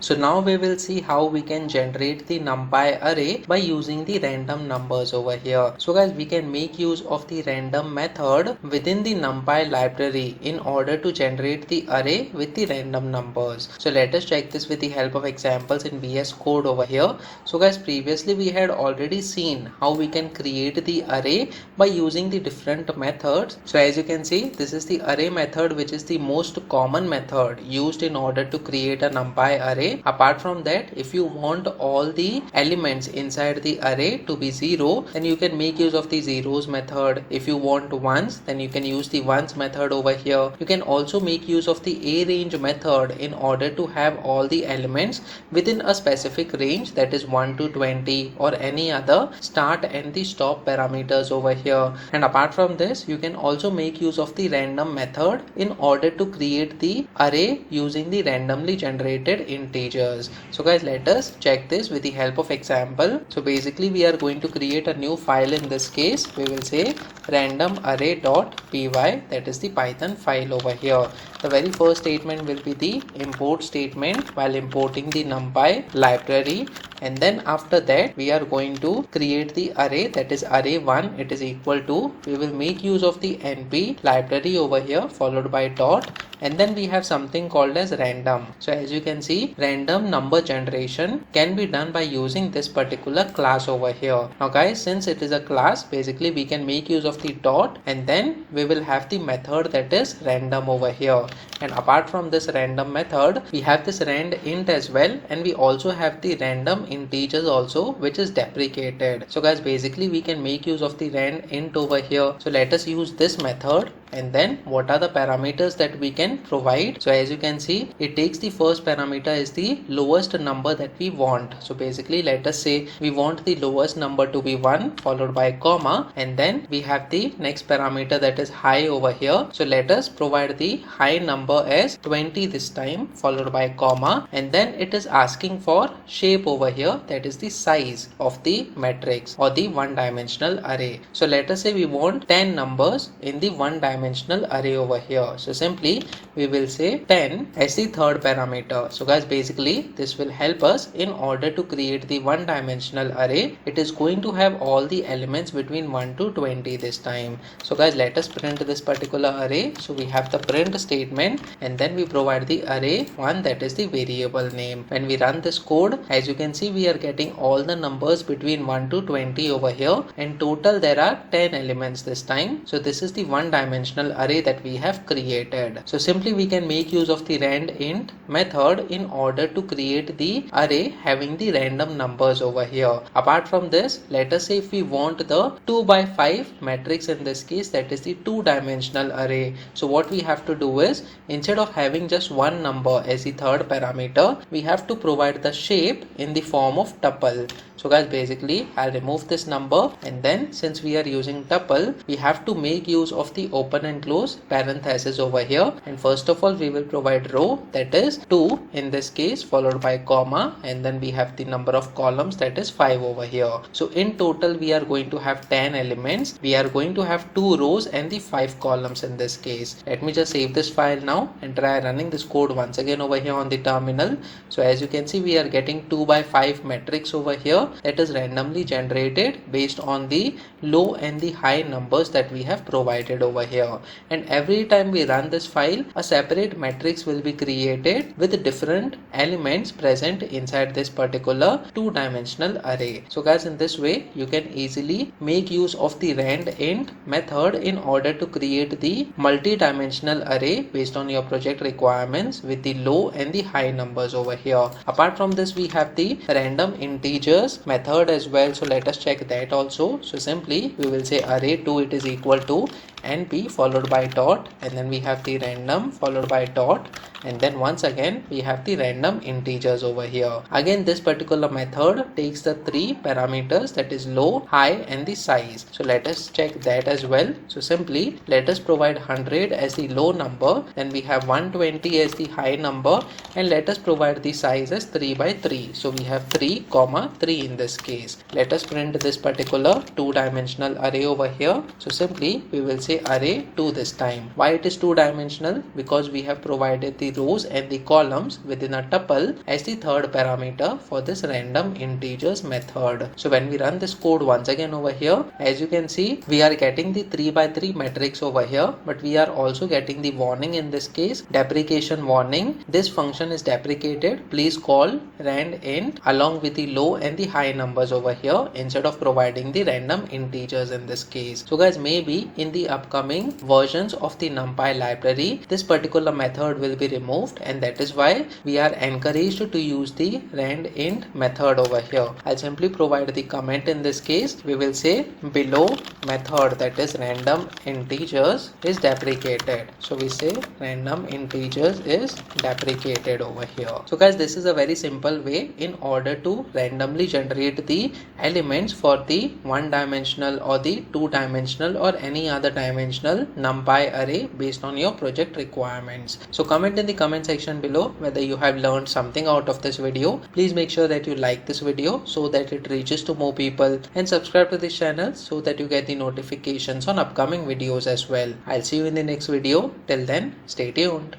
So now we will see how we can generate the NumPy array by using the random numbers over here. So guys, we can make use of the random method within the NumPy library in order to generate the array with the random numbers. So let us check this with the help of examples in VS Code over here. So guys, previously we had already seen how we can create the array by using the different methods. So as you can see, this is the array method, which is the most common method used in order to create a NumPy array. Apart from that, if you want all the elements inside the array to be 0, then you can make use of the zeros method. If you want ones, then you can use the ones method over here. You can also make use of the arange method in order to have all the elements within a specific range, that is 1 to 20, or any other start and the stop parameters over here. And apart from this, you can also make use of the random method in order to create the array using the randomly generated integers. So guys, let us check this with the help of example. So basically we are going to create a new file. In this case we will say random array.py, that is the Python file over here. The very first statement will be the import statement while importing the NumPy library, and then after that we are going to create the array, that is array1. It is equal to, we will make use of the np library over here followed by dot, and then we have something called as random. So as you can see, random number generation can be done by using this particular class over here. Now guys, since it is a class, basically we can make use of the dot, and then we will have the method that is random over here. And apart from this random method, we have this rand int as well, and we also have the random integers also, which is deprecated. So guys, basically we can make use of the rand int over here. So let us use this method, and then what are the parameters that we can provide. So as you can see, it takes the first parameter is the lowest number that we want. So basically let us say we want the lowest number to be 1 followed by comma, and then we have the next parameter that is high over here. So let us provide the high number as 20 this time followed by comma, and then it is asking for shape over here, that is the size of the matrix or the one dimensional array. So let us say we want 10 numbers in the one dimensional array over here. So simply we will say 10 as the third parameter. So guys, basically this will help us in order to create the one dimensional array. It is going to have all the elements between 1 to 20 this time. So guys, let us print this particular array. So we have the print statement, and then we provide the array one, that is the variable name. When we run this code, as you can see, we are getting all the numbers between 1 to 20 over here, and total there are 10 elements this time. So this is the one dimensional array that we have created. So simply we can make use of the rand int method in order to create the array having the random numbers over here. Apart from this, let us say if we want the 2 by 5 matrix, in this case that is the two dimensional array. So what we have to do is, instead of having just one number as the third parameter, we have to provide the shape in the form of tuple. So guys, basically I'll remove this number, and then since we are using tuple, we have to make use of the open and close parenthesis over here. And first of all, we will provide row, that is 2 in this case, followed by comma, and then we have the number of columns, that is 5 over here. So in total we are going to have 10 elements. We are going to have 2 rows and the 5 columns in this case. Let me just save this file now and try running this code once again over here on the terminal. So as you can see, we are getting 2 by 5 matrix over here, that is randomly generated based on the low and the high numbers that we have provided over here. And every time we run this file, a separate matrix will be created with different elements present inside this particular two-dimensional array. So guys, in this way you can easily make use of the rand int method in order to create the multi-dimensional array based on your project requirements with the low and the high numbers over here. Apart from this, we have the random integers method as well. So let us check that also. So simply we will say array2, it is equal to np followed by dot, and then we have the random followed by dot, and then once again we have the random integers over here. Again, this particular method takes the 3 parameters, that is low, high and the size. So let us check that as well. So simply let us provide 100 as the low number, then we have 120 as the high number, and let us provide the size as 3 by 3. So we have 3 comma 3 in this case. Let us print this particular two-dimensional array over here. So simply we will say say array 2 this time. Why it is 2-dimensional? Because we have provided the rows and the columns within a tuple as the third parameter for this random integers method. So when we run this code once again over here, as you can see, we are getting the 3 by 3 matrix over here, but we are also getting the warning in this case, deprecation warning. This function is deprecated. Please call randint along with the low and the high numbers over here instead of providing the random integers in this case. So guys, maybe in the upcoming versions of the NumPy library, this particular method will be removed, and that is why we are encouraged to use the randint method over here. I'll simply provide the comment in this case. We will say below method, that is random integers, is deprecated. So we say random integers is deprecated over here. So guys, this is a very simple way in order to randomly generate the elements for the 1-dimensional or the 2-dimensional or any other dimensional NumPy array based on your project requirements. So comment in the comment section below whether you have learned something out of this video. Please make sure that you like this video so that it reaches to more people, and subscribe to this channel so that you get the notifications on upcoming videos as well. I'll see you in the next video. Till then, stay tuned.